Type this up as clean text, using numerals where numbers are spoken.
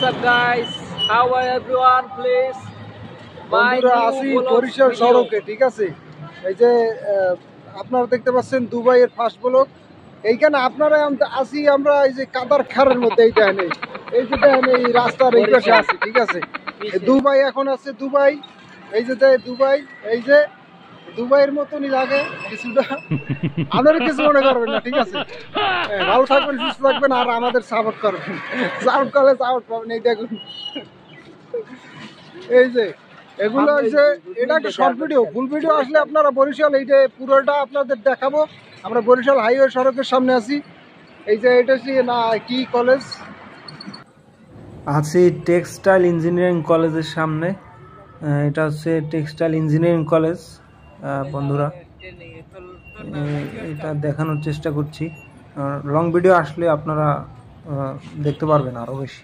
up guys? How are everyone? Please. বন্ধুরা আসি বরিশাল সড়কে, ঠিক আছে? এই যে আপনারা দেখতে পাচ্ছেন দুবাইয়ের ফার্স্ট ব্লক। এইখানে আপনারা আসি আমরা এই যে কাদার খারের মধ্যে এই দেখেন, এই যে দেখেন এই রাস্তার এই পাশে আছি, ঠিক আছে? দুবাই এখন আছে দুবাই, এই যে দুবাই, এই যে দুবাইয়ের মতনই লাগে কিছুটা। আমাদের কিছু মনে করবেন না, ঠিক আছে? ভালো থাকবেন, সুস্থ থাকবেন, আর আমাদের সাপোর্ট করবেন। সাপোর্ট করলে সাপোর্ট পাবেন। এই দেখুন, এই যে এগুলো হচ্ছে, এটা একটা শর্ট ভিডিও। ফুল ভিডিও আসলে আপনারা বরিশাল এই যে পুরোটা আপনাদের দেখাবো। আমরা বরিশাল হাইওয়ে সড়কের সামনে আছি। এই যে এটা হচ্ছে না কি কলেজ, আছি টেক্সটাইল ইঞ্জিনিয়ারিং কলেজের সামনে। এটা হচ্ছে টেক্সটাইল ইঞ্জিনিয়ারিং কলেজ। বন্ধুরা, এটা দেখানোর চেষ্টা করছি। লং ভিডিও আসলে আপনারা দেখতে পারবেন আরও বেশি।